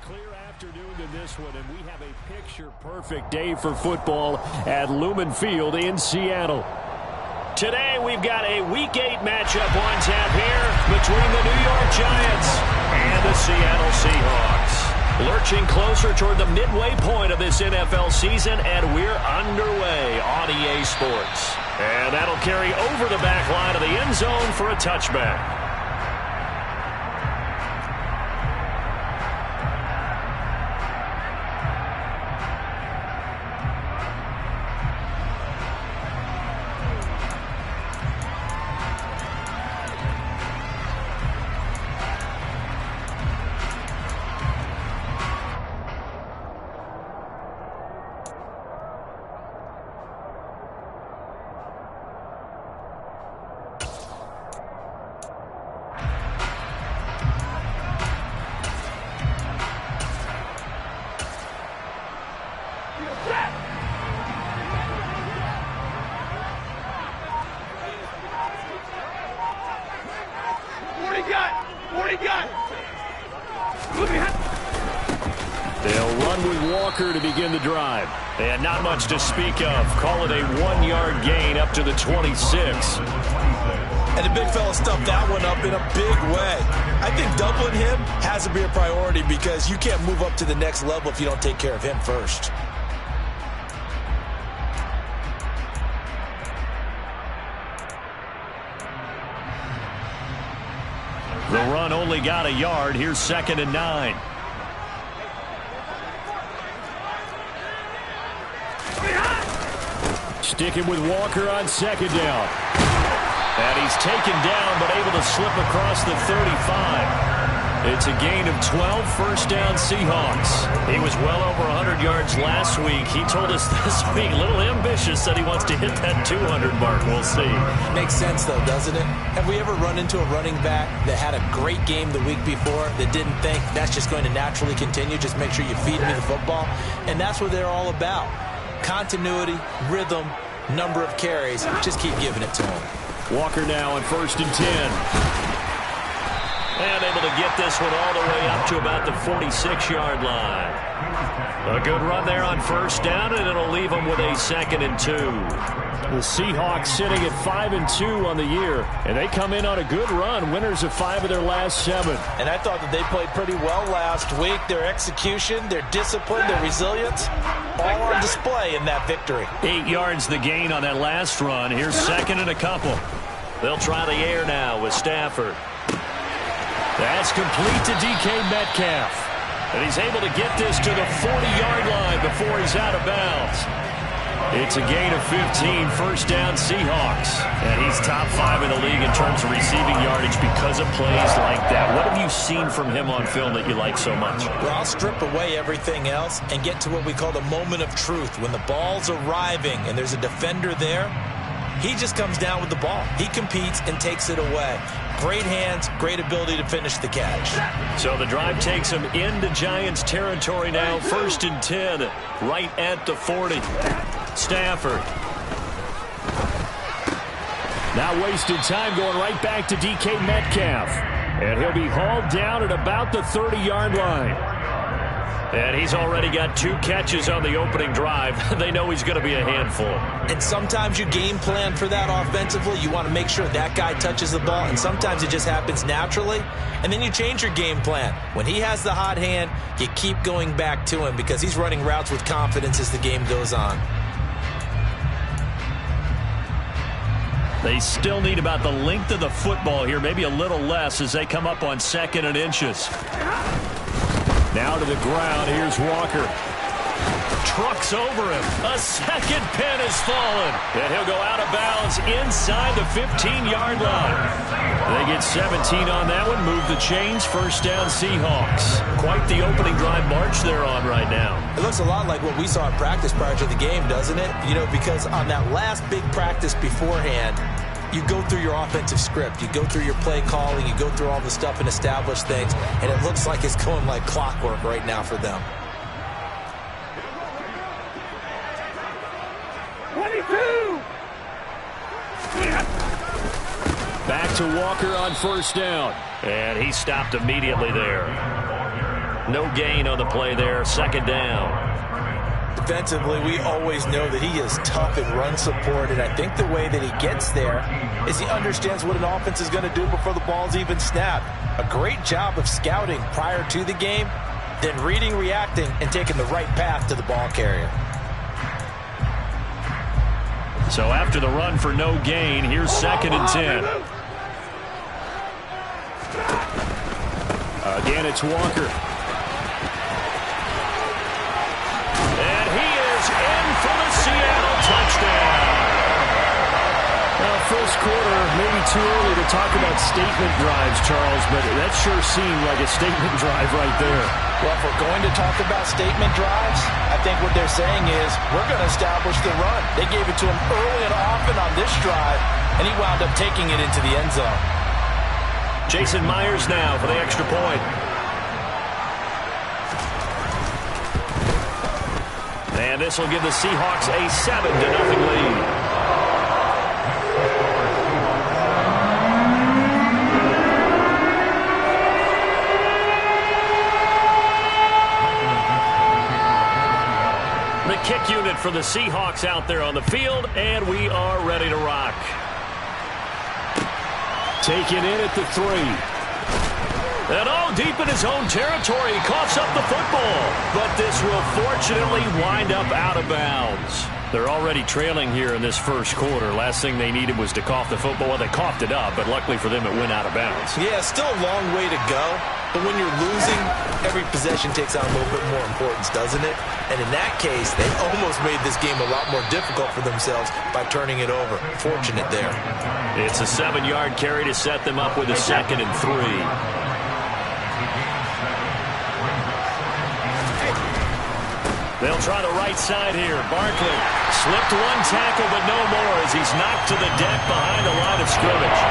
clear afternoon in this one, and we have a picture-perfect day for football at Lumen Field in Seattle. Today, we've got a Week 8 matchup on tap here between the New York Giants and the Seattle Seahawks. Lurching closer toward the midway point of this NFL season, and we're underway on EA Sports. And that'll carry over the back line of the end zone for a touchback. They'll run with Walker to begin the drive. And not much to speak of. Call it a 1-yard gain up to the 26. And the big fella stuffed that one up in a big way. I think doubling him has to be a priority because you can't move up to the next level if you don't take care of him first. The run only got a yard. Here's 2nd and 9. Sticking with Walker on 2nd down. And he's taken down but able to slip across the 35. It's a gain of 12, first down Seahawks. He was well over 100 yards last week. He told us this week, a little ambitious, said he wants to hit that 200 mark. We'll see. Makes sense, though, doesn't it? Have we ever run into a running back that had a great game the week before that didn't think that's just going to naturally continue? Just make sure you feed me the football. And that's what they're all about. Continuity, rhythm, number of carries. Just keep giving it to him. Walker now on 1st and 10. And able to get this one all the way up to about the 46-yard line. A good run there on 1st down, and it'll leave them with a 2nd and 2. The Seahawks sitting at 5-2 on the year, and they come in on a good run, winners of 5 of their last 7. And I thought that they played pretty well last week. Their execution, their discipline, their resilience, all on display in that victory. 8 yards the gain on that last run. Here's 2nd and a couple. They'll try the air now with Stafford. That's complete to DK Metcalf. And he's able to get this to the 40-yard line before he's out of bounds. It's a gain of 15, first down Seahawks. And he's top 5 in the league in terms of receiving yardage because of plays like that. What have you seen from him on film that you like so much? Well, I'll strip away everything else and get to what we call the moment of truth. When the ball's arriving and there's a defender there, he just comes down with the ball. He competes and takes it away. Great hands, great ability to finish the catch. So the drive takes him into Giants territory now. 1st and 10, right at the 40. Stafford. Now wasted time going right back to DK Metcalf. And he'll be hauled down at about the 30-yard line. And he's already got 2 catches on the opening drive. They know he's going to be a handful. And sometimes you game plan for that offensively. You want to make sure that guy touches the ball. And sometimes it just happens naturally. And then you change your game plan. When he has the hot hand, you keep going back to him because he's running routes with confidence as the game goes on. They still need about the length of the football here, maybe a little less as they come up on 2nd and inches. Now to the ground, here's Walker. Trucks over him. A second pin has fallen. And he'll go out of bounds inside the 15-yard line. They get 17 on that one, move the chains, first down Seahawks. Quite the opening drive march they're on right now. It looks a lot like what we saw in practice prior to the game, doesn't it? You know, because on that last big practice beforehand, you go through your offensive script. You go through your play calling. You go through all the stuff and establish things. And it looks like it's going like clockwork right now for them. 22! Back to Walker on 1st down. And he stopped immediately there. No gain on the play there. Second down. Defensively, we always know that he is tough in run support, and I think the way that he gets there is he understands what an offense is going to do before the ball's even snapped. A great job of scouting prior to the game, then reading, reacting, and taking the right path to the ball carrier. So after the run for no gain, here's 2nd and 10. Again, it's Walker. And he is in for the Seattle touchdown. Well, first quarter, maybe too early to talk about statement drives, Charles, but that sure seemed like a statement drive right there. Well, if we're going to talk about statement drives, I think what they're saying is we're going to establish the run. They gave it to him early and often on this drive, and he wound up taking it into the end zone. Jason Myers now for the extra point. And this will give the Seahawks a 7-0 lead. The kick unit for the Seahawks out there on the field, and we are ready to rock. Taken in at the 3. And deep in his own territory, he coughs up the football. But this will fortunately wind up out of bounds. They're already trailing here in this first quarter. Last thing they needed was to cough the football. Well, they coughed it up, but luckily for them, it went out of bounds. Yeah, still a long way to go. But when you're losing, every possession takes on a little bit more importance, doesn't it? And in that case, they almost made this game a lot more difficult for themselves by turning it over. Fortunate there. It's a 7-yard carry to set them up with a 2nd and 3. They'll try the right side here. Barkley slipped one tackle, but no more as he's knocked to the deck behind the line of scrimmage.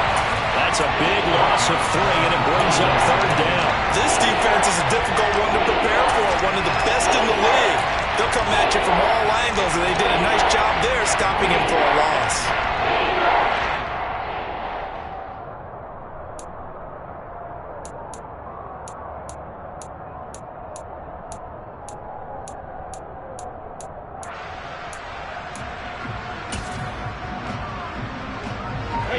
That's a big loss of 3, and it brings up 3rd down. This defense is a difficult one to prepare for, one of the best in the league. They'll come at you from all angles, and they did a nice job there stopping him for a loss.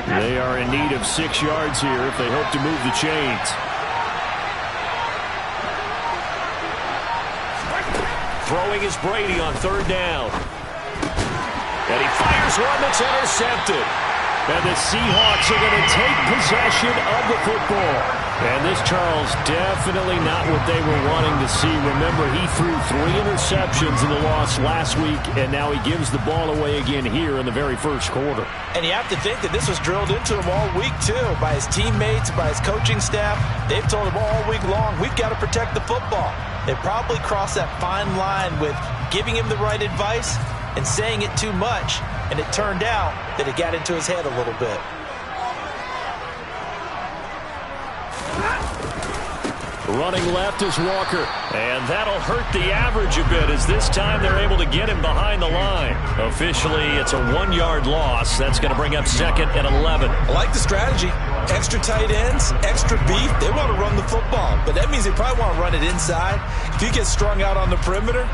They are in need of 6 yards here if they hope to move the chains. Throwing is Brady on 3rd down. And he fires one that's intercepted. And the Seahawks are going to take possession of the football. And this, Charles, definitely not what they were wanting to see. Remember, he threw 3 interceptions in the loss last week, and now he gives the ball away again here in the very first quarter. And you have to think that this was drilled into him all week, too, by his teammates, by his coaching staff. They've told him all week long, we've got to protect the football. They probably crossed that fine line with giving him the right advice and saying it too much, and it turned out that it got into his head a little bit. Running left is Walker, and that'll hurt the average a bit as this time they're able to get him behind the line. Officially, it's a 1-yard loss. That's going to bring up 2nd and 11. I like the strategy. Extra tight ends, extra beef. They want to run the football, but that means they probably want to run it inside. If you get strung out on the perimeter,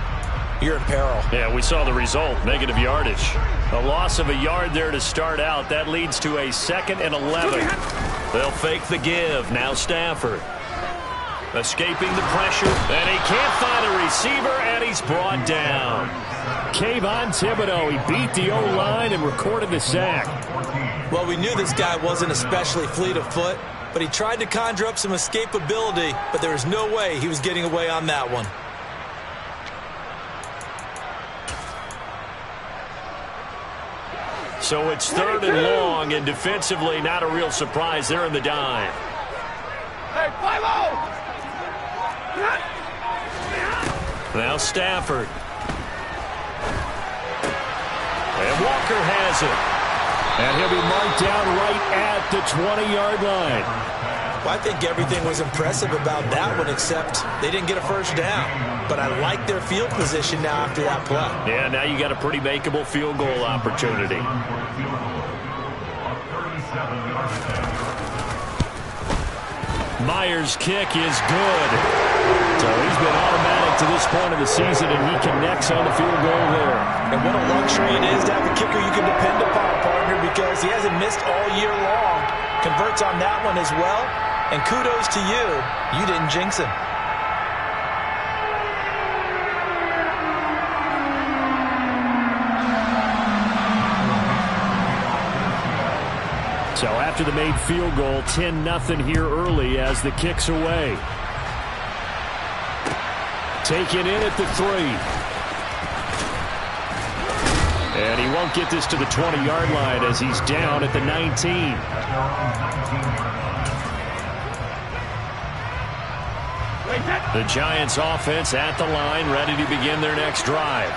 you're in peril. Yeah, we saw the result, negative yardage. A loss of a yard there to start out. That leads to a 2nd and 11. They'll fake the give. Now Stafford. Escaping the pressure, and he can't find a receiver, and he's brought down. Kayvon Thibodeau, he beat the O-line and recorded the sack. Well, we knew this guy wasn't especially fleet of foot, but he tried to conjure up some escapability, but there was no way he was getting away on that one. So it's 3rd and long, and defensively not a real surprise. They're in the dime. Hey, 5-0! Now Stafford. And Walker has it. And he'll be marked down right at the 20-yard line. Well, I think everything was impressive about that one, except they didn't get a first down. But I like their field position now after that play. Yeah, now you got a pretty makeable field goal opportunity. Myers' kick is good. So he's been automatic to this point of the season, and he connects on the field goal there. And what a luxury it is to have a kicker you can depend upon, partner, because he hasn't missed all year long. Converts on that one as well. And kudos to you. You didn't jinx him. So after the made field goal, 10-0 here early as the kick's away. Taken in at the 3. And he won't get this to the 20-yard line as he's down at the 19. The Giants offense at the line, ready to begin their next drive.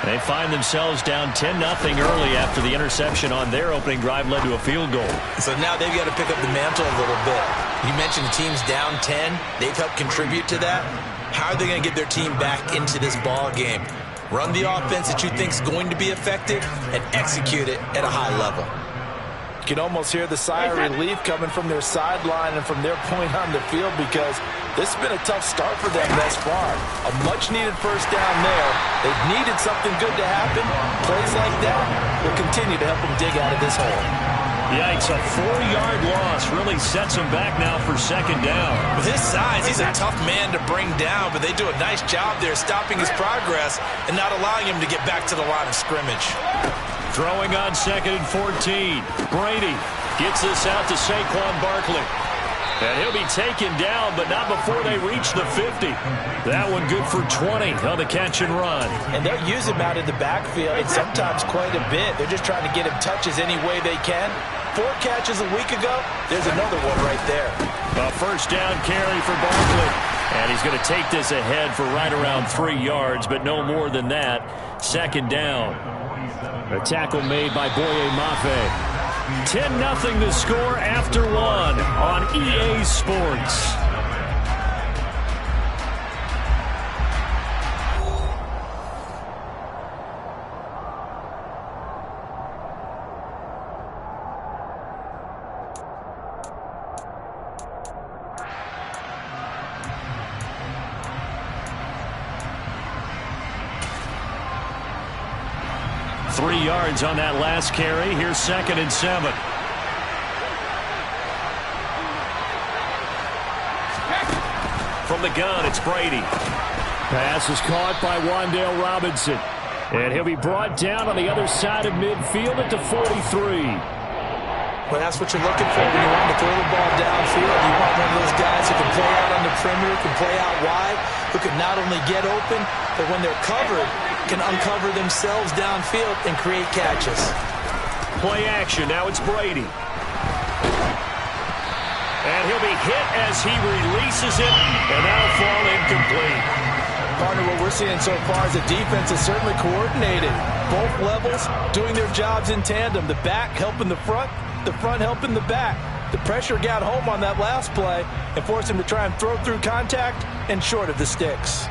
They find themselves down 10-0 early after the interception on their opening drive led to a field goal. So now they've got to pick up the mantle a little bit. You mentioned the team's down 10. They've helped contribute to that. How are they going to get their team back into this ball game? Run the offense that you think is going to be effective and execute it at a high level. You can almost hear the sigh of relief coming from their sideline and from their point on the field because this has been a tough start for them thus far. A much-needed first down there. They've needed something good to happen. Plays like that will continue to help them dig out of this hole. Yikes, a 4-yard loss really sets him back now for second down. With his size, he's a tough man to bring down, but they do a nice job there stopping his progress and not allowing him to get back to the line of scrimmage. Throwing on 2nd and 14. Brady gets this out to Saquon Barkley. And he'll be taken down, but not before they reach the 50. That one good for 20 on the catch and run. And they'll use him out in the backfield, and sometimes quite a bit. They're just trying to get him touches any way they can. 4 catches a week ago. There's another one right there. A first down carry for Barkley. And he's going to take this ahead for right around 3 yards, but no more than that. Second down. A tackle made by Boye Mafe. 10-0 the score after 1 on EA Sports. Yards on that last carry. Here's 2nd and 7. From the gun, it's Brady. Pass is caught by Wan'Dale Robinson. And he'll be brought down on the other side of midfield at the 43. Well, that's what you're looking for when you want to throw the ball downfield. You want one of those guys who can play out on the perimeter, can play out wide, who can not only get open, but when they're covered, can uncover themselves downfield and create catches. Play action. Now it's Brady. And he'll be hit as he releases it, and that'll fall incomplete. Partner, what we're seeing so far is the defense is certainly coordinated. Both levels doing their jobs in tandem. The back helping the front helping the back. The pressure got home on that last play and forced him to try and throw through contact and short of the sticks.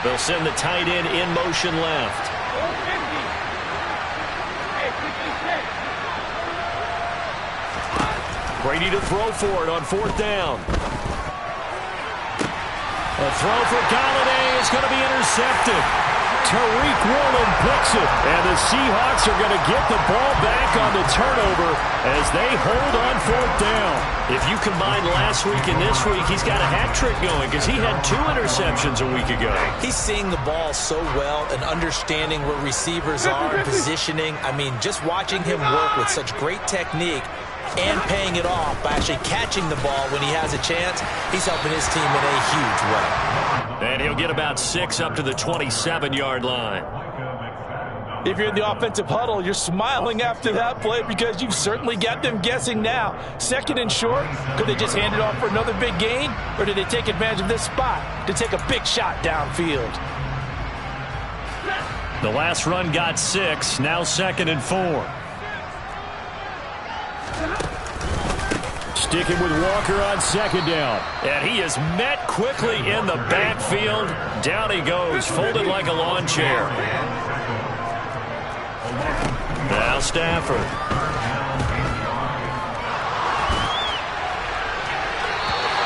They'll send the tight end in motion left. Brady to throw for it on 4th down. A throw for Galladay is going to be intercepted. Tariq Woolen picks it, and the Seahawks are going to get the ball back on the turnover as they hold on 4th down. If you combine last week and this week, he's got a hat trick going because he had 2 interceptions a week ago. He's seeing the ball so well and understanding where receivers are and positioning. I mean, just watching him work with such great technique and paying it off by actually catching the ball when he has a chance, he's helping his team in a huge way. And he'll get about 6 up to the 27-yard line. If you're in the offensive huddle, you're smiling after that play because you've certainly got them guessing now. 2nd and short, could they just hand it off for another big gain? Or did they take advantage of this spot to take a big shot downfield? The last run got 6, now 2nd and 4. Sticking with Walker on 2nd down. And he is met quickly in the backfield. Down he goes, folded like a lawn chair. Stafford.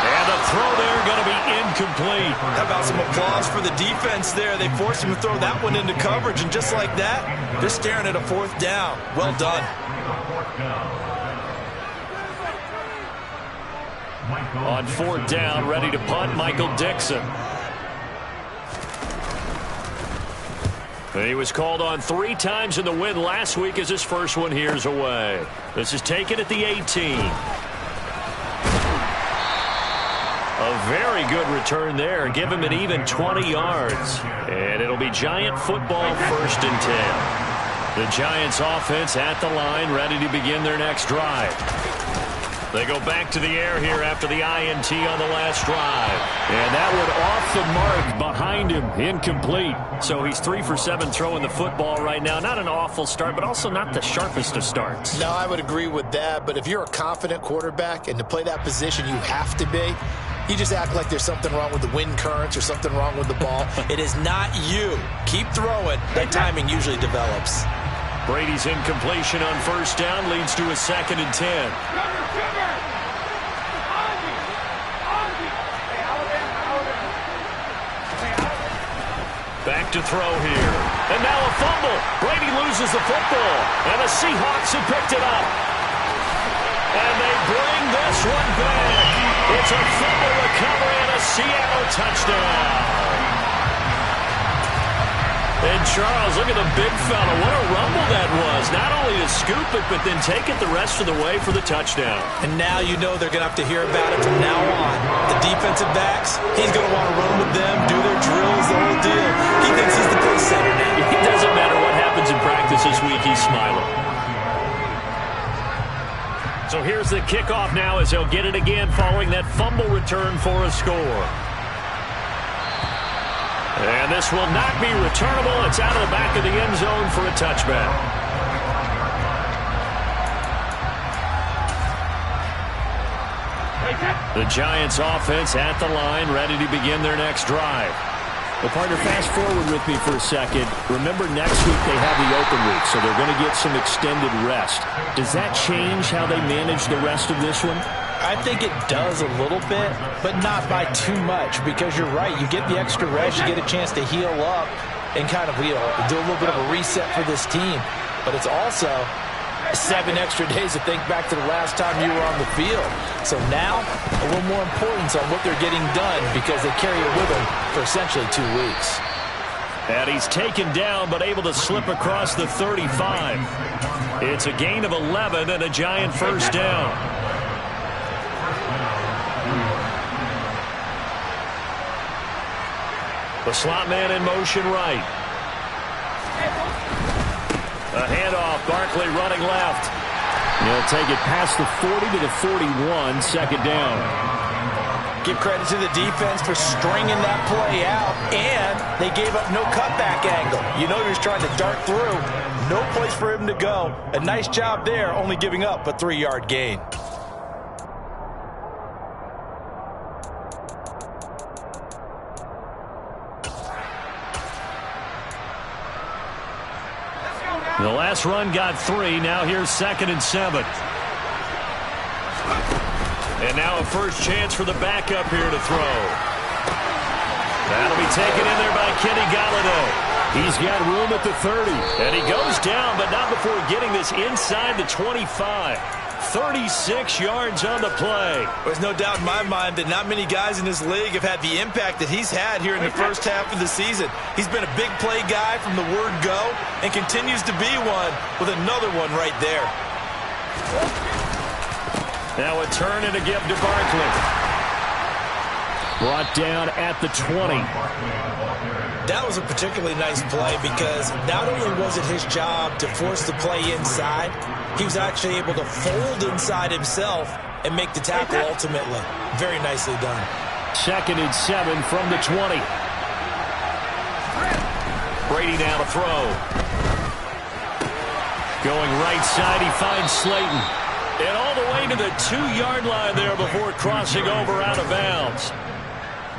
And the throw there going to be incomplete. How about some applause for the defense there? They forced him to throw that one into coverage, and just like that, they're staring at a 4th down. Well done. On 4th down, ready to punt, Michael Dixon. He was called on 3 times in the win last week as his first one here's away. This is taken at the 18. A very good return there. Give him an even 20 yards. And it'll be Giant football, 1st and 10. The Giants offense at the line, ready to begin their next drive. They go back to the air here after the INT on the last drive. And that one off the mark behind him, incomplete. So he's 3 for 7 throwing the football right now. Not an awful start, but also not the sharpest of starts. No, I would agree with that. But if you're a confident quarterback and to play that position you have to be, you just act like there's something wrong with the wind currents or something wrong with the ball. It is not you. Keep throwing. That timing usually develops. Brady's incompletion on 1st down leads to a 2nd and 10. Back to throw here. And now a fumble. Brady loses the football. And the Seahawks have picked it up. And they bring this one back. It's a fumble recovery and a Seattle touchdown. And Charles, look at the big fella. What a rumble that was. Not only to scoop it, but then take it the rest of the way for the touchdown. And now you know they're going to have to hear about it from now on. The defensive backs, he's going to want to run with them, do their drills, the whole deal. He thinks he's the play center now. It doesn't matter what happens in practice this week, he's smiling. So here's the kickoff now as they'll get it again following that fumble return for a score. And this will not be returnable. It's out of the back of the end zone for a touchback. The Giants offense at the line, ready to begin their next drive. Well, partner, fast forward with me for a second. Remember, next week they have the open week, so they're going to get some extended rest. Does that change how they manage the rest of this one? I think it does a little bit, but not by too much, because you're right. You get the extra rest, you get a chance to heal up and kind of do a little bit of a reset for this team. But it's also 7 extra days to think back to the last time you were on the field. So now, a little more importance on what they're getting done because they carry it with them for essentially 2 weeks. And he's taken down but able to slip across the 35. It's a gain of 11 and a Giant 1st down. The slot man in motion right. A handoff, Barkley running left. He'll take it past the 40 to the 41, 2nd down. Give credit to the defense for stringing that play out, and they gave up no cutback angle. You know he was trying to dart through. No place for him to go. A nice job there, only giving up a 3-yard gain. The last run got 3. Now here's 2nd and 7. And now a first chance for the backup here to throw. That'll be taken in there by Kenny Galladay. He's got room at the 30. And he goes down, but not before getting this inside the 25. 36 yards on the play. There's no doubt in my mind that not many guys in this league have had the impact that he's had here in the first half of the season. He's been a big play guy from the word go and continues to be one with another one right there. Now a turn and a give to Barkley. Brought down at the 20. That was a particularly nice play because not only was it his job to force the play inside, he was actually able to fold inside himself and make the tackle ultimately. Very nicely done. 2nd and 7 from the 20. Brady now to throw. Going right side, he finds Slayton. And all the way to the 2-yard line there before crossing over out of bounds.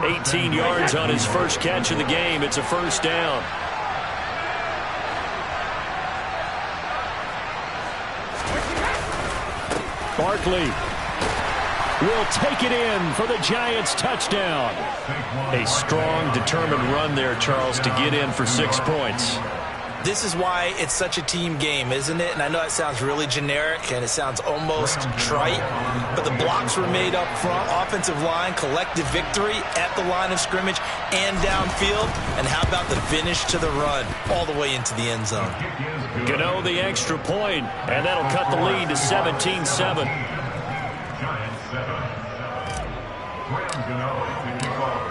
18 yards on his first catch of the game. It's a 1st down. Barkley will take it in for the Giants touchdown. A strong, determined run there, Charles, to get in for 6 points. This is why it's such a team game, isn't it? And I know it sounds really generic and it sounds almost trite, but the blocks were made up front, offensive line, collective victory at the line of scrimmage and downfield. And how about the finish to the run all the way into the end zone? Gano the extra point, and that'll cut the lead to 17-7.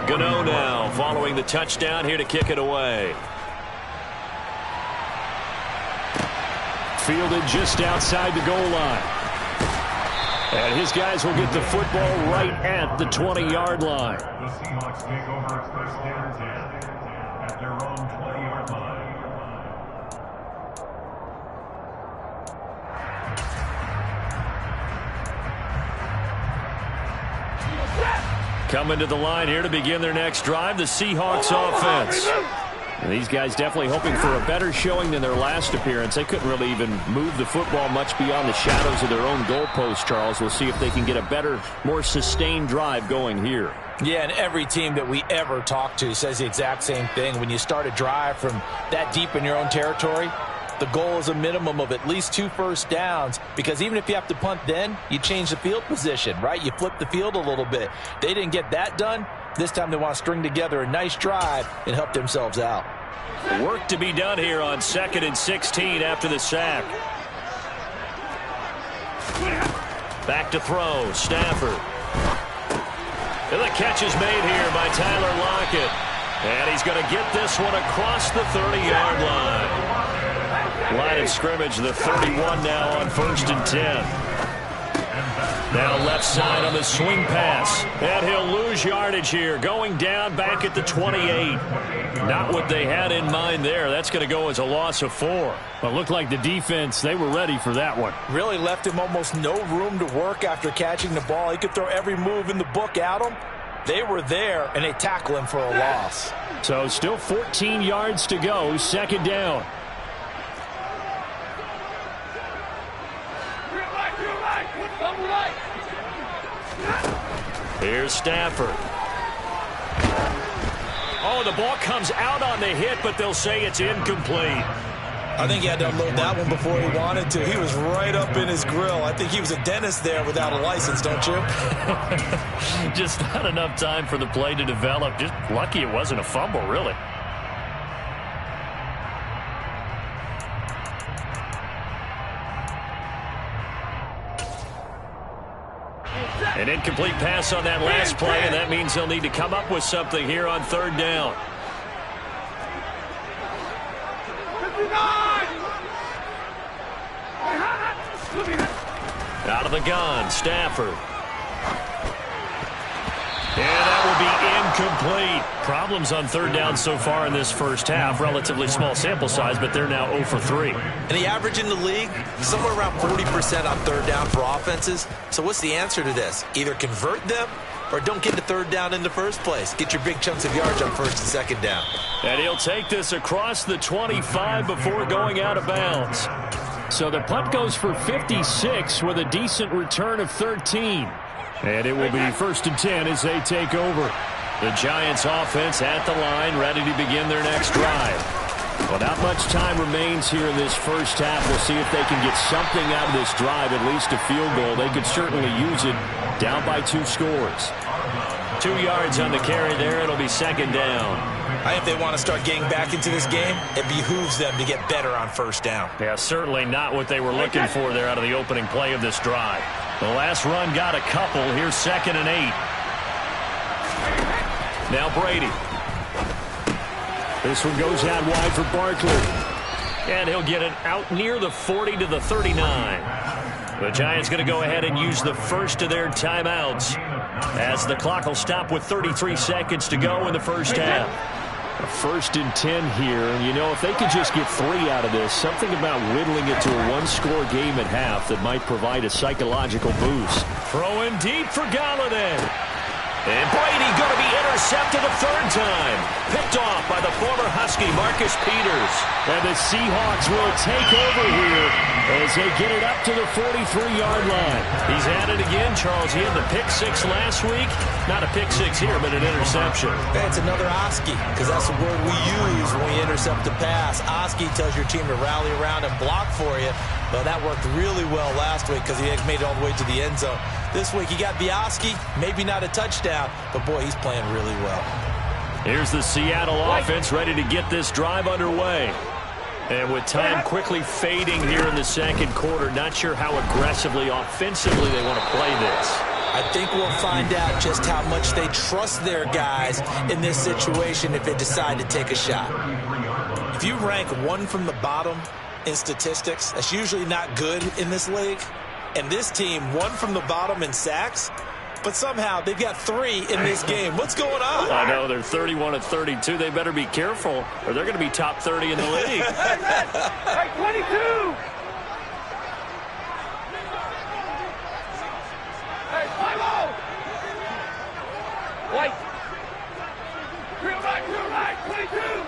Gano now following the touchdown here to kick it away. Fielded just outside the goal line. And his guys will get the football right at the 20-yard line. The Seahawks take over first down 10 at their own 20-yard line. Coming to the line here to begin their next drive, the Seahawks offense. And these guys definitely hoping for a better showing than their last appearance. They couldn't really even move the football much beyond the shadows of their own goalpost, Charles. We'll see if they can get a better, more sustained drive going here. Yeah, and every team that we ever talk to says the exact same thing. When you start a drive from that deep in your own territory, the goal is a minimum of at least 2 first downs, because even if you have to punt then, you change the field position, right? You flip the field a little bit. They didn't get that done. This time they want to string together a nice drive and help themselves out. Work to be done here on 2nd and 16 after the sack. Back to throw, Stafford. And the catch is made here by Tyler Lockett. And he's going to get this one across the 30-yard line. Line of scrimmage, the 31 now on 1st and 10. Now left side on the swing pass. And he'll lose yardage here. Going down back at the 28. Not what they had in mind there. That's going to go as a loss of 4. Well, it looked like the defense, they were ready for that one. Really left him almost no room to work after catching the ball. He could throw every move in the book at him. They were there, and they tackle him for a loss. So still 14 yards to go. 2nd down. Here's Stafford. Oh, the ball comes out on the hit, but they'll say it's incomplete. I think he had to unload that one before he wanted to. He was right up in his grill. I think he was a dentist there without a license, don't you? Just not enough time for the play to develop. Just lucky it wasn't a fumble, really. An incomplete pass on that last play, and that means they'll need to come up with something here on 3rd down. Out of the gun, Stafford. And that will be incomplete. Problems on 3rd down so far in this first half. Relatively small sample size, but they're now 0 for 3. And the average in the league, somewhere around 40% on 3rd down for offenses. So what's the answer to this? Either convert them or don't get to 3rd down in the first place. Get your big chunks of yards on 1st and 2nd down. And he'll take this across the 25 before going out of bounds. So the punt goes for 56 with a decent return of 13. And it will be 1st and 10 as they take over. The Giants offense at the line, ready to begin their next drive. Well, not much time remains here in this first half. We'll see if they can get something out of this drive, at least a field goal. They could certainly use it down by 2 scores. 2 yards on the carry there. It'll be 2nd down. I think if they want to start getting back into this game, it behooves them to get better on 1st down. Yeah, certainly not what they were looking for there out of the opening play of this drive. The last run got a couple. Here's 2nd and 8. Now Brady. This one goes out wide for Barkley. And he'll get it out near the 40 to the 39. The Giants going to go ahead and use the first of their timeouts as the clock will stop with 33 seconds to go in the first half. A 1st and 10 here, and you know, if they could just get 3 out of this, something about whittling it to a 1-score game at half that might provide a psychological boost. Throwing deep for Galladay. And Brady going to be intercepted a 3rd time. Picked off by the former Husky, Marcus Peters. And the Seahawks will take over here. A as they get it up to the 43-yard line. He's at it again, Charles. He had the pick-6 last week. Not a pick-6 here, but an interception. Hey, it's another Oski, because that's the word we use when we intercept a pass. Oski tells your team to rally around and block for you. Well, that worked really well last week because he made it all the way to the end zone. This week, he got the Oski, maybe not a touchdown, but, boy, he's playing really well. Here's the Seattle offense ready to get this drive underway. And with time quickly fading here in the second quarter, not sure how aggressively, offensively they want to play this. I think we'll find out just how much they trust their guys in this situation if they decide to take a shot. If you rank one from the bottom in statistics, that's usually not good in this league. And this team, one from the bottom in sacks, but somehow they've got 3 in this game. What's going on? I know, they're 31-32. They better be careful, or they're going to be top 30 in the league. Hey, 22! Hey, 5-0! White! Real right, 22!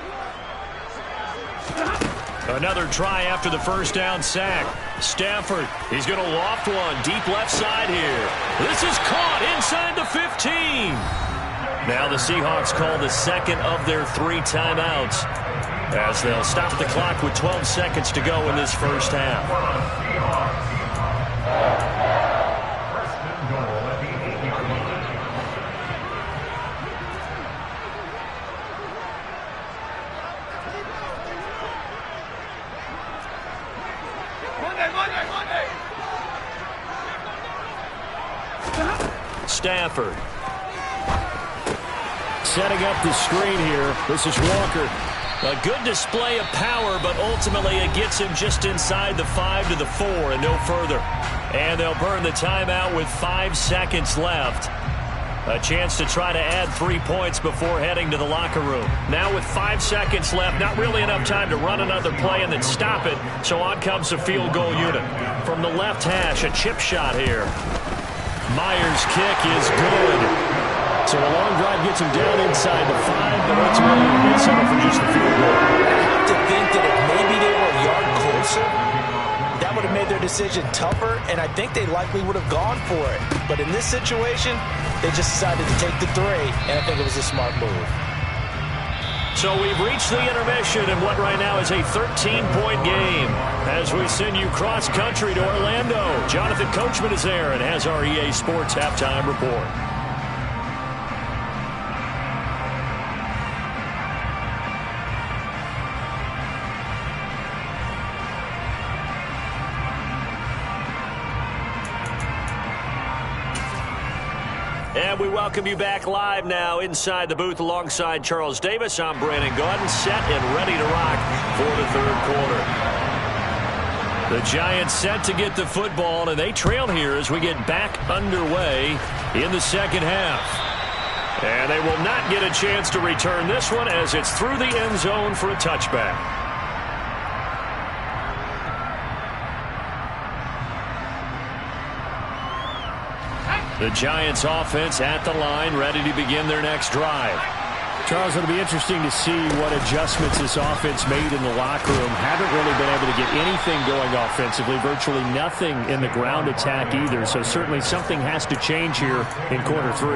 Another try after the first down sack. Stafford, he's going to loft one deep left side here. This is caught inside the 15. Now the Seahawks call the second of their 3 timeouts as they'll stop the clock with 12 seconds to go in this first half. Stafford. Setting up the screen here. This is Walker. A good display of power, but ultimately it gets him just inside the 5 to the 4 and no further. And they'll burn the timeout with 5 seconds left. A chance to try to add 3 points before heading to the locker room. Now with 5 seconds left, not really enough time to run another play and then stop it. So on comes the field goal unit. From the left hash, a chip shot here. Myers' kick is good. So a long drive gets him down inside the 5, but ultimately they settle for just the field goal. I have to think that if maybe they were a yard closer, that would have made their decision tougher, and I think they likely would have gone for it. But in this situation, they just decided to take the 3, and I think it was a smart move. So we've reached the intermission in what right now is a 13-point game. As we send you cross-country to Orlando, Jonathan Coachman is there and has our EA Sports Halftime Report. And we welcome you back live now inside the booth alongside Charles Davis. I'm Brandon Gaudin, set and ready to rock for the third quarter. The Giants set to get the football, and they trail here as we get back underway in the second half. And they will not get a chance to return this one as it's through the end zone for a touchback. The Giants offense at the line, ready to begin their next drive. Charles, it'll be interesting to see what adjustments this offense made in the locker room. Haven't really been able to get anything going offensively, virtually nothing in the ground attack either. So certainly something has to change here in quarter 3.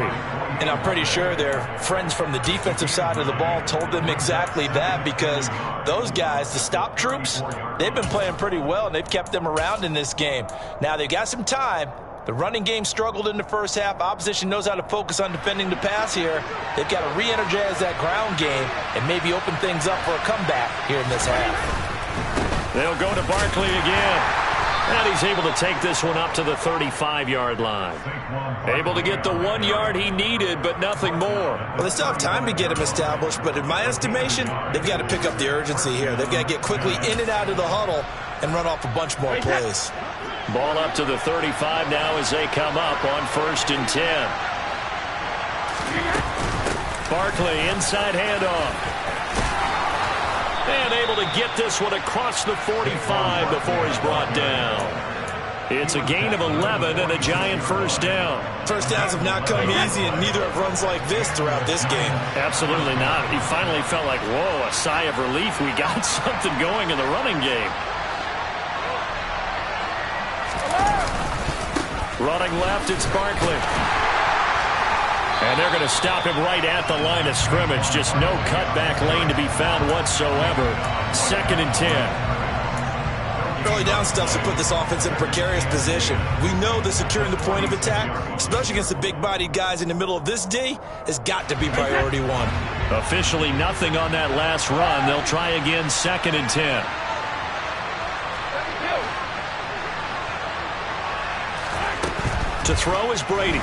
And I'm pretty sure their friends from the defensive side of the ball told them exactly that, because those guys, the stop troops, they've been playing pretty well, and they've kept them around in this game. Now they've got some time. The running game struggled in the first half. Opposition knows how to focus on defending the pass here. They've got to re-energize that ground game and maybe open things up for a comeback here in this half. They'll go to Barkley again. And he's able to take this one up to the 35-yard line. Able to get the 1 yard he needed, but nothing more. Well, they still have time to get him established, but in my estimation, they've got to pick up the urgency here. They've got to get quickly in and out of the huddle and run off a bunch more plays. Ball up to the 35 now as they come up on 1st and 10. Barkley, inside handoff. And able to get this one across the 45 before he's brought down. It's a gain of 11 and a Giant first down. First downs have not come easy, and neither have runs like this throughout this game. Absolutely not. He finally felt like, whoa, a sigh of relief. We got something going in the running game. Running left, it's Barkley. And they're going to stop him right at the line of scrimmage. Just no cutback lane to be found whatsoever. 2nd and 10. Early down stuff to put this offense in a precarious position. We know that securing the point of attack, especially against the big-bodied guys in the middle of this D, has got to be priority one. Officially nothing on that last run. They'll try again, 2nd and 10. To throw is Brady.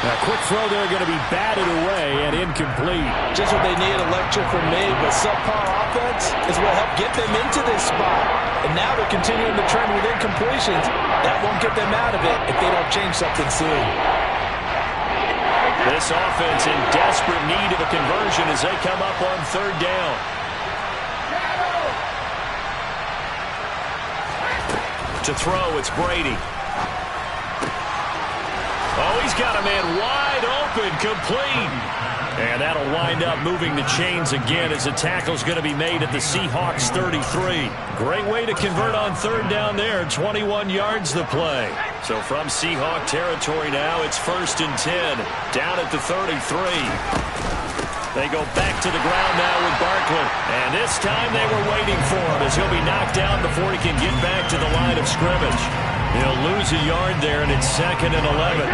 A quick throw there going to be batted away and incomplete. Just what they need, a lecture from me, but subpar offense is what helped get them into this spot. And now they're continuing the trend with incompletions. That won't get them out of it if they don't change something soon. This offense in desperate need of a conversion as they come up on 3rd down. To throw, it's Brady. Oh, he's got a man wide open, complete. And that'll wind up moving the chains again as the tackle's going to be made at the Seahawks 33. Great way to convert on 3rd down there. 21 yards the play. So from Seahawk territory now, it's 1st and 10. Down at the 33. They go back to the ground now with Barkley. And this time they were waiting for him as he'll be knocked down before he can get back to the line of scrimmage. He'll lose a yard there, and it's 2nd and 11.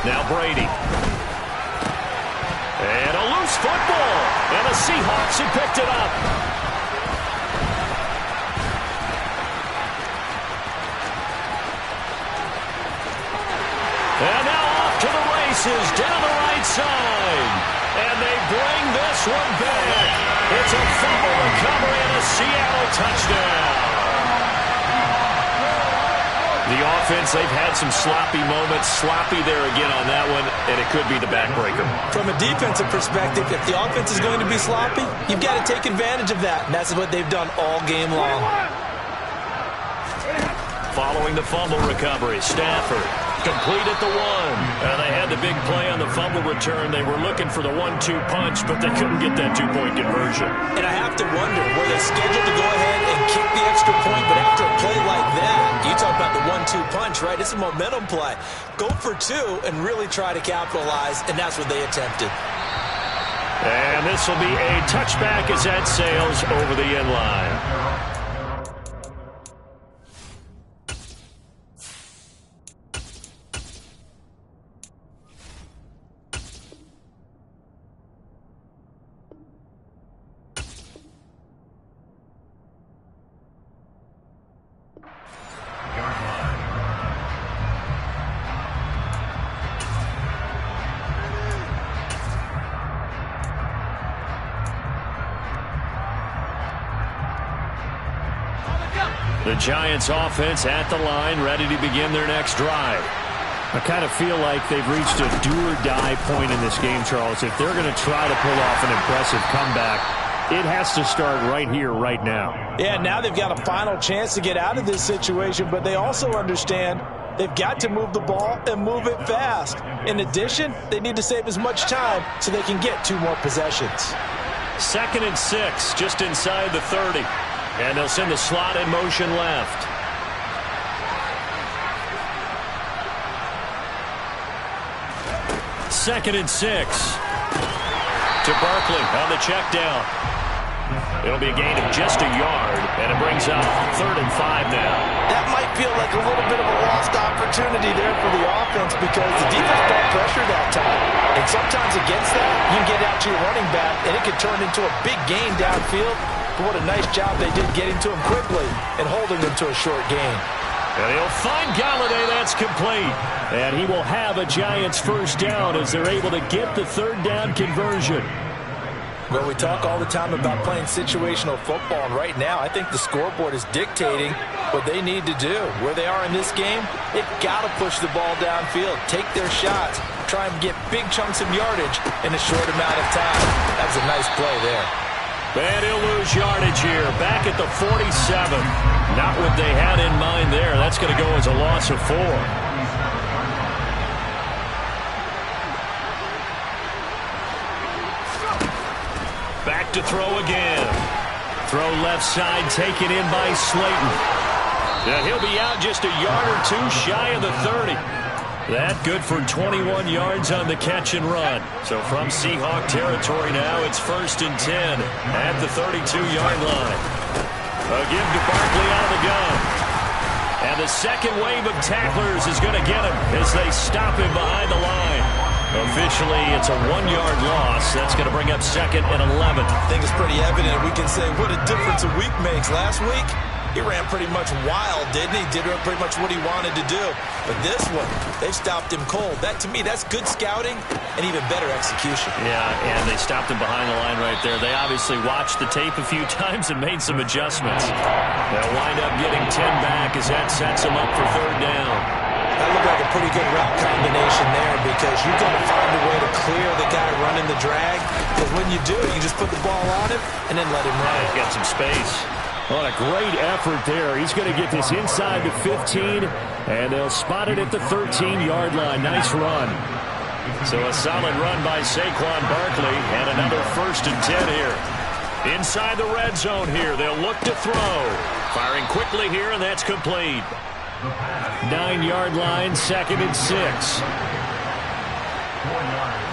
Now Brady. And a loose football. And the Seahawks have picked it up. And now off to the races down the right side. And they bring this one back. It's a fumble recovery and a Seattle touchdown. The offense, they've had some sloppy moments. Sloppy there again on that one, and it could be the backbreaker. From a defensive perspective, if the offense is going to be sloppy, you've got to take advantage of that. And that's what they've done all game long. Following the fumble recovery, Stafford. Complete at the 1. They had the big play on the fumble return. They were looking for the 1-2 punch, but they couldn't get that 2-point conversion. And I have to wonder, were they scheduled to go ahead and kick the extra point, but after a play like that, you talk about the 1-2 punch, right? It's a momentum play. Go for 2 and really try to capitalize, and that's what they attempted. And this will be a touchback as that sails over the end line. The Giants offense at the line, ready to begin their next drive. I kind of feel like they've reached a do-or-die point in this game, Charles. If they're going to try to pull off an impressive comeback, it has to start right here, right now. Yeah, now they've got a final chance to get out of this situation, but they also understand they've got to move the ball and move it fast. In addition, they need to save as much time so they can get 2 more possessions. 2nd and 6, just inside the 30. And they'll send the slot in motion left. Second and 6. To Barkley on the check down. It'll be a gain of just a yard, and it brings up 3rd and 5 now. That might feel like a little bit of a lost opportunity there for the offense because the defense brought pressure that time. And sometimes against that, you can get out to your running back, and it can turn into a big gain downfield. But what a nice job they did getting to him quickly and holding him to a short gain. And he'll find Galladay. That's complete. And he will have a Giants first down as they're able to get the 3rd down conversion. Well, we talk all the time about playing situational football, and right now I think the scoreboard is dictating what they need to do. Where they are in this game, they've got to push the ball downfield, take their shots, try and get big chunks of yardage in a short amount of time. That was a nice play there. And he'll lose yardage here. Back at the 47. Not what they had in mind there. That's going to go as a loss of 4. Back to throw again. Throw left side, taken in by Slayton. Now he'll be out just a yard or 2 shy of the 30. That good for 21 yards on the catch and run. So from Seahawk territory now, it's 1st and 10 at the 32-yard line. A give to Barkley out of the gun. And the second wave of tacklers is going to get him as they stop him behind the line. Officially, it's a 1-yard loss. That's going to bring up 2nd and 11. I think it's pretty evident. We can say what a difference a week makes. Last week, he ran pretty much wild, didn't he? Did pretty much what he wanted to do. But this one, they stopped him cold. That, to me, that's good scouting and even better execution. Yeah, and they stopped him behind the line right there. They obviously watched the tape a few times and made some adjustments. They'll wind up getting 10 back as that sets them up for 3rd down. That looked like a pretty good route combination there because you're going to find a way to clear the guy running the drag. Because when you do, you just put the ball on him and then let him run. He's got some space. What a great effort there. He's going to get this inside the 15, and they'll spot it at the 13-yard line. Nice run. So a solid run by Saquon Barkley, and another 1st and 10 here. Inside the red zone here, they'll look to throw. Firing quickly here, and that's complete. 9-yard line, 2nd and 6. 4 yards.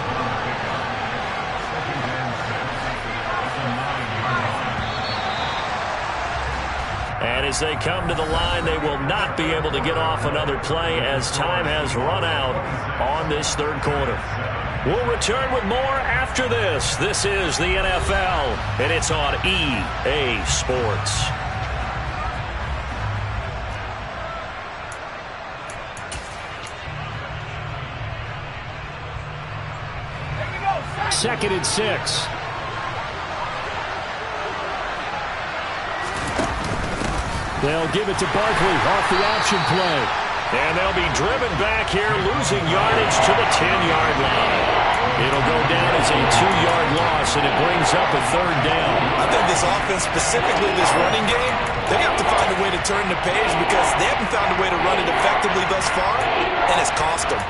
And as they come to the line, they will not be able to get off another play as time has run out on this 3rd quarter. We'll return with more after this. This is the NFL, and it's on EA Sports. Second and 6. They'll give it to Barkley off the option play. And they'll be driven back here, losing yardage to the 10-yard line. It'll go down as a 2-yard loss, and it brings up a 3rd down. I think this offense, specifically this running game, they have to find a way to turn the page because they haven't found a way to run it effectively thus far, and it's cost them.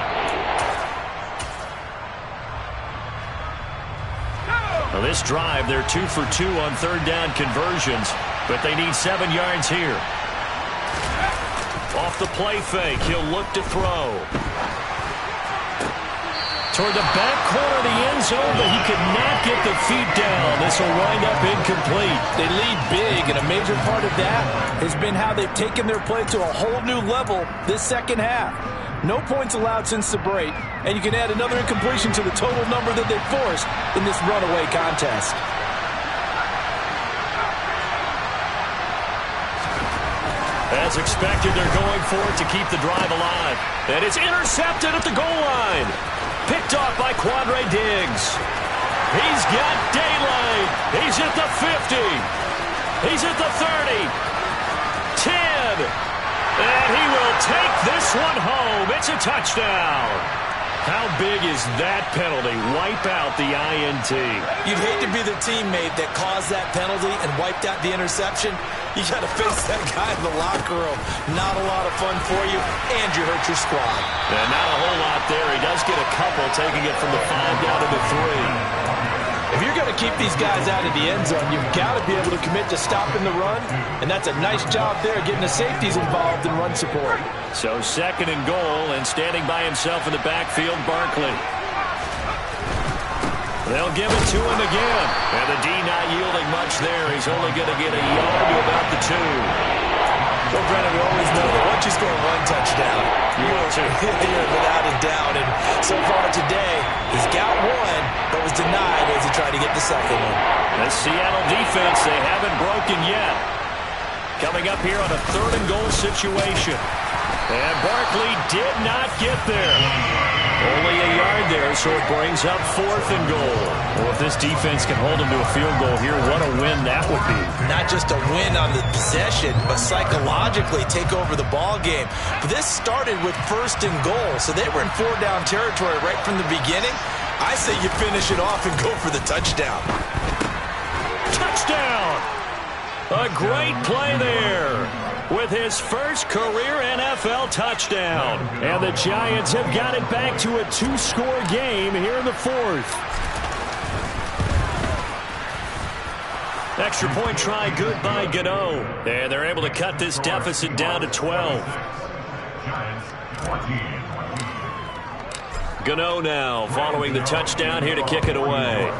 Well, this drive, they're 2 for 2 on 3rd down conversions, but they need 7 yards here. Off the play fake, he'll look to throw. Toward the back corner of the end zone, but he could not get the feet down. This will wind up incomplete. They lead big, and a major part of that has been how they've taken their play to a whole new level this 2nd half. No points allowed since the break, and you can add another incompletion to the total number that they forced in this runaway contest. As expected, they're going for it to keep the drive alive. And it's intercepted at the goal line. Picked off by Quandre Diggs. He's got daylight. He's at the 50. He's at the 30. 10. And he will take this one home. It's a touchdown. How big is that penalty? Wipe out the INT. You'd hate to be the teammate that caused that penalty and wiped out the interception. You got to face that guy in the locker room. Not a lot of fun for you, and you hurt your squad. And not a whole lot there. He does get a couple, taking it from the 5 down to the 3. If you're going to keep these guys out of the end zone, you've got to be able to commit to stopping the run, and that's a nice job there getting the safeties involved in run support. So 2nd and goal, and standing by himself in the backfield, Barkley. They'll give it to him again. And the D not yielding much there. He's only going to get a yard to about the 2. Well, Brennan, we always know that once you score one touchdown, you're without a doubt. And so far today, he's got one, but was denied as he tried to get the second one. The Seattle defense, they haven't broken yet. Coming up here on a 3rd and goal situation. And Barkley did not get there. Only a yard there, so it brings up 4th and goal. Well, if this defense can hold him to a field goal here, what a win that would be. Not just a win on the possession, but psychologically take over the ball game. But this started with 1st and goal, so they were in 4-down territory right from the beginning. I say you finish it off and go for the touchdown. Touchdown! A great play there. with his first career NFL touchdown. And the Giants have got it back to a two-score game here in the fourth. Extra point try good by Gano. And they're able to cut this deficit down to 12. Gano now following the touchdown here to kick it away.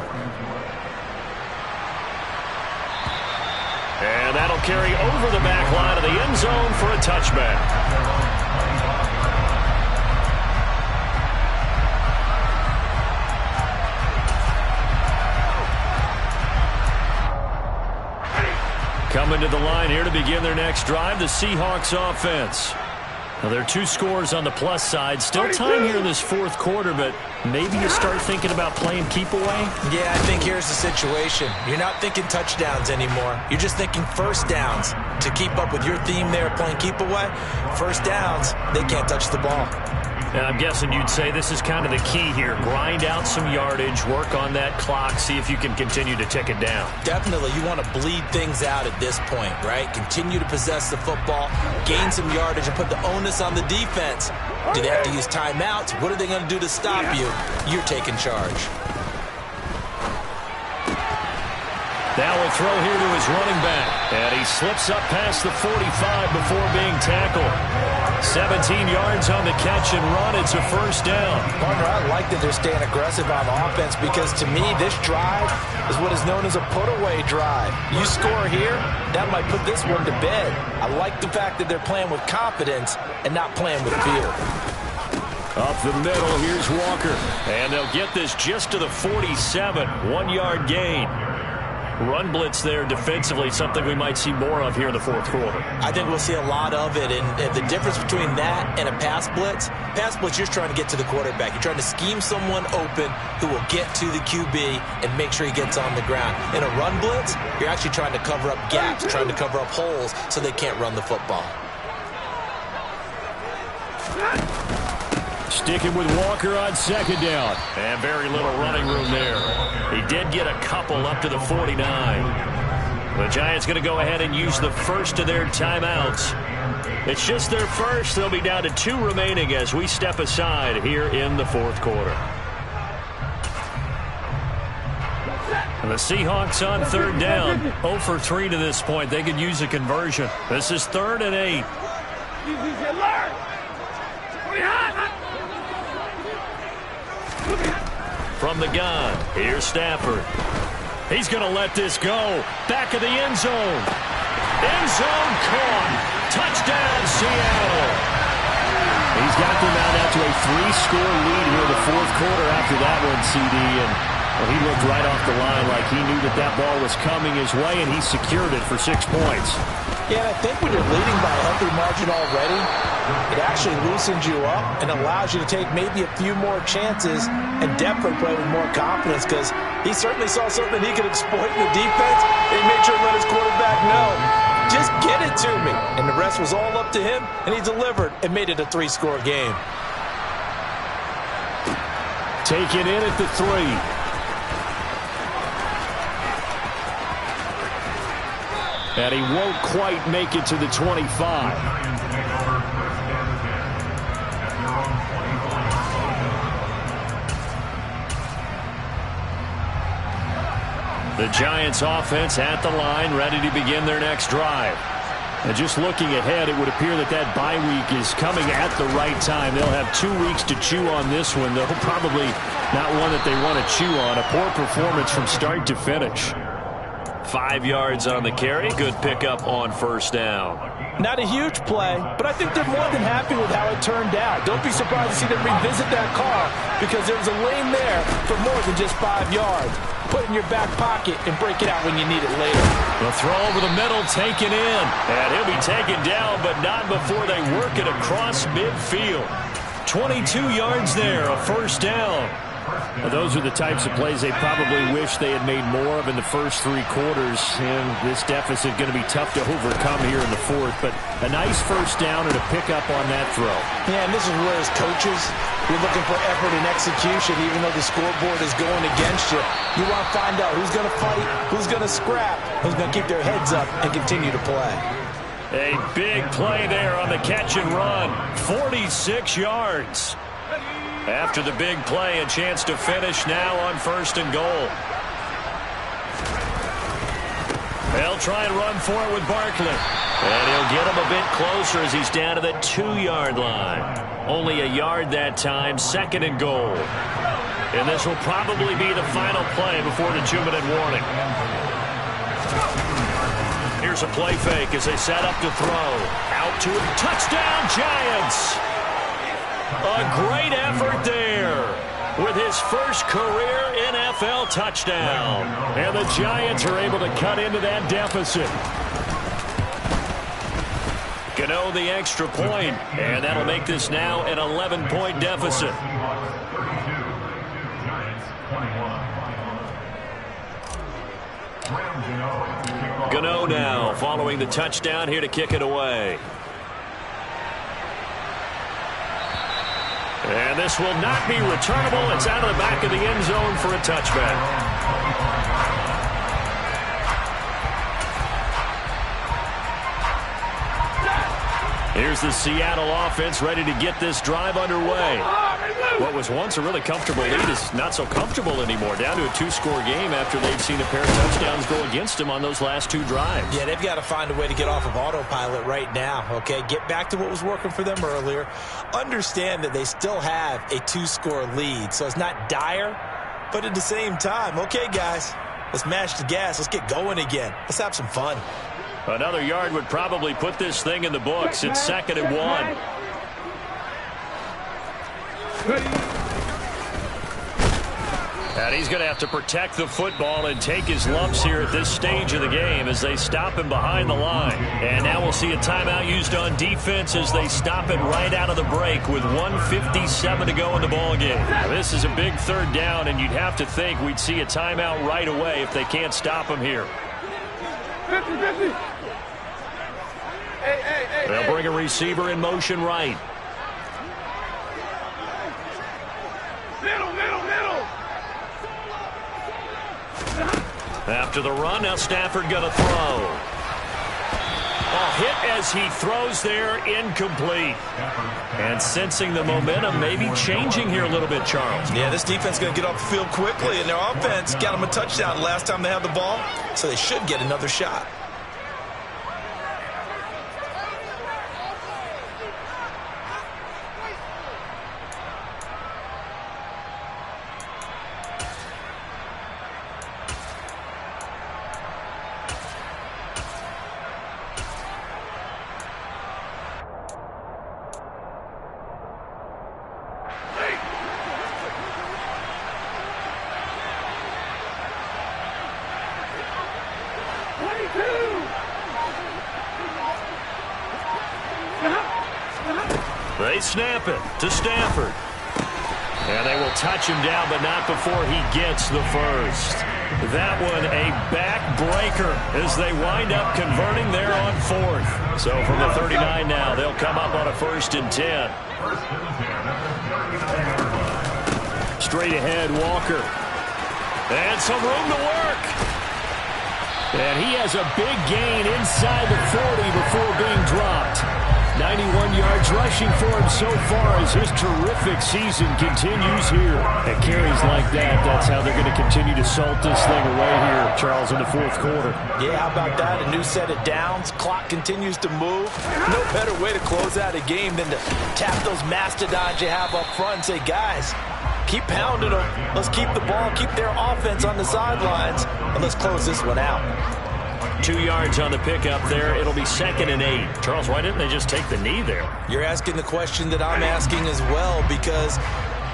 And that'll carry over the back line of the end zone for a touchback. Coming to the line here to begin their next drive, the Seahawks offense. Now, there are two scores on the plus side. Still time here in this fourth quarter, but maybe you start thinking about playing keep away? Yeah, I think here's the situation. You're not thinking touchdowns anymore. You're just thinking first downs. To keep up with your theme there, playing keep away, first downs, they can't touch the ball. And I'm guessing you'd say this is kind of the key here. Grind out some yardage, work on that clock, see if you can continue to tick it down. Definitely. You want to bleed things out at this point, right? Continue to possess the football, gain some yardage, and put the onus on the defense. Do they have to use timeouts? What are they going to do to stop you? You're taking charge. Now a throw here to his running back. And he slips up past the 45 before being tackled. 17 yards on the catch and run. It's a first down. Partner, I like that they're staying aggressive on offense because to me, this drive is what is known as a put-away drive. You score here, that might put this one to bed. I like the fact that they're playing with confidence and not playing with fear. Up the middle, here's Walker. And they'll get this just to the 47. 1 yard gain. Run blitz there defensively, something we might see more of here in the fourth quarter. I think we'll see a lot of it, and the difference between that and a pass blitz, you're just trying to get to the quarterback. You're trying to scheme someone open who will get to the QB and make sure he gets on the ground. In a run blitz, you're actually trying to cover up gaps, trying to cover up holes so they can't run the football. Sticking with Walker on second down. And very little running room there. He did get a couple up to the 49. The Giants going to go ahead and use the first of their timeouts. It's just their first. They'll be down to 2 remaining as we step aside here in the fourth quarter. And the Seahawks on third down. 0 for 3 to this point. They could use a conversion. This is 3rd and 8. From the gun, here's Stafford. He's going to let this go. Back of the end zone. End zone caught. Touchdown, Seattle. He's got them out to a 3-score lead here in the fourth quarter after that one, CD. And well, he looked right off the line like he knew that ball was coming his way, and he secured it for 6 points. Yeah, and I think when you're leading by a healthy margin already, it actually loosens you up and allows you to take maybe a few more chances and definitely play with more confidence because he certainly saw something he could exploit in the defense and he made sure to let his quarterback know, just get it to me. And the rest was all up to him, and he delivered and made it a 3-score game. Taken in at the 3. And he won't quite make it to the 25. The Giants offense at the line, ready to begin their next drive. And just looking ahead, it would appear that bye week is coming at the right time. They'll have 2 weeks to chew on this one. They'll probably not one that they want to chew on. A poor performance from start to finish. 5 yards on the carry. Good pickup on first down. Not a huge play, but I think they're more than happy with how it turned out. Don't be surprised to see them revisit that call because there was a lane there for more than just 5 yards. Put it in your back pocket and break it out when you need it later. The throw over the middle, taken in. And he'll be taken down, but not before they work it across midfield. 22 yards there, a first down. Well, those are the types of plays they probably wish they had made more of in the first 3 quarters. And this deficit going to be tough to overcome here in the fourth. But a nice first down and a pickup on that throw. Yeah, and this is where as coaches, you're looking for effort and execution, even though the scoreboard is going against you. You want to find out who's going to fight, who's going to scrap, who's going to keep their heads up and continue to play. A big play there on the catch and run. 46 yards. After the big play, a chance to finish now on 1st and goal. They'll try and run for it with Barkley. And he'll get him a bit closer as he's down to the 2-yard line. Only a yard that time, 2nd and goal. And this will probably be the final play before the 2-minute warning. Here's a play fake as they set up to throw. Out to it. Touchdown, Giants! A great effort there with his first career NFL touchdown. And the Giants are able to cut into that deficit. Gano the extra point, and that'll make this now an 11-point deficit. Gano now following the touchdown here to kick it away. And this will not be returnable. It's out of the back of the end zone for a touchback. Here's the Seattle offense ready to get this drive underway. What was once a really comfortable lead is not so comfortable anymore. Down to a 2-score game after they've seen a pair of touchdowns go against them on those last 2 drives. Yeah, they've got to find a way to get off of autopilot right now, okay? Get back to what was working for them earlier. Understand that they still have a 2-score lead, so it's not dire, but at the same time, okay, guys, let's mash the gas. Let's get going again. Let's have some fun. Another yard would probably put this thing in the books. It's 2nd and 1. And he's going to have to protect the football and take his lumps here at this stage of the game as they stop him behind the line. And now we'll see a timeout used on defense as they stop it right out of the break with 1:57 to go in the ballgame. This is a big 3rd down, and you'd have to think we'd see a timeout right away if they can't stop him here. 50-50. They'll bring a receiver in motion right. Middle. After the run, now Stafford going to throw. A hit as he throws there, incomplete. And sensing the momentum maybe changing here a little bit, Charles. Yeah, this defense is going to get off the field quickly, and their offense got them a touchdown last time they had the ball, so they should get another shot. They snap it to Stafford. And they will touch him down, but not before he gets the first. That one a backbreaker as they wind up converting there on 4th. So from the 39 now, they'll come up on a 1st and 10. Straight ahead, Walker. And some room to work. And he has a big gain inside the 40 before being dropped. 91 yards rushing for him so far as his terrific season continues here. And carries like that, that's how they're going to continue to salt this thing away here, Charles, in the 4th quarter. Yeah, how about that? A new set of downs. Clock continues to move. No better way to close out a game than to tap those mastodons you have up front and say, guys, keep pounding them. Let's keep the ball, keep their offense on the sidelines, and let's close this one out. 2 yards on the pickup there. It'll be 2nd and 8. Charles, why didn't they just take the knee there? You're asking the question that I'm asking as well, because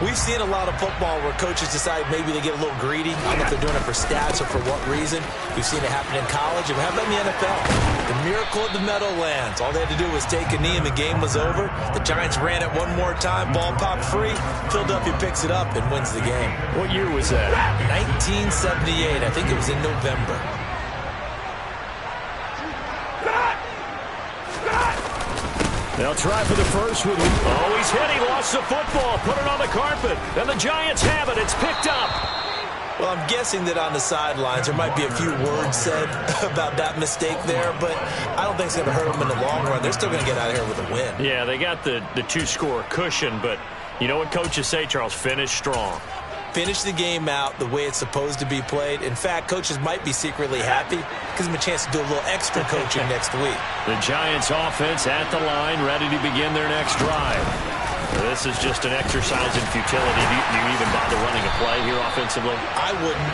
we've seen a lot of football where coaches decide maybe they get a little greedy. I don't know if they're doing it for stats or for what reason. We've seen it happen in college, and how about in the NFL? The miracle of the Meadowlands. All they had to do was take a knee, and the game was over. The Giants ran it one more time. Ball popped free. Philadelphia picks it up and wins the game. What year was that? 1978. I think it was in November. They'll try for the first with him. Oh, he's hit. He lost the football. Put it on the carpet. And the Giants have it. It's picked up. Well, I'm guessing that on the sidelines there might be a few words said about that mistake there, but I don't think it's going to hurt them in the long run. They're still going to get out of here with a win. Yeah, they got the two-score cushion, but you know what coaches say, Charles? Finish strong. Finish the game out the way it's supposed to be played. In fact, coaches might be secretly happy. Gives them a chance to do a little extra coaching next week. The Giants offense at the line, ready to begin their next drive. This is just an exercise in futility. Do you even bother running a play here offensively? I wouldn't,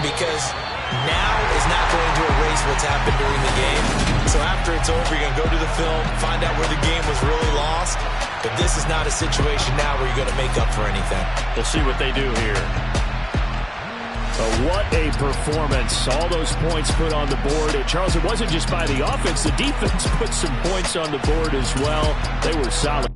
because now is not going to erase what's happened during the game. So after it's over, you're going to go to the film, find out where the game was really lost. But this is not a situation now where you're going to make up for anything. We'll see what they do here. What a performance. All those points put on the board. And Charles, it wasn't just by the offense. The defense put some points on the board as well. They were solid.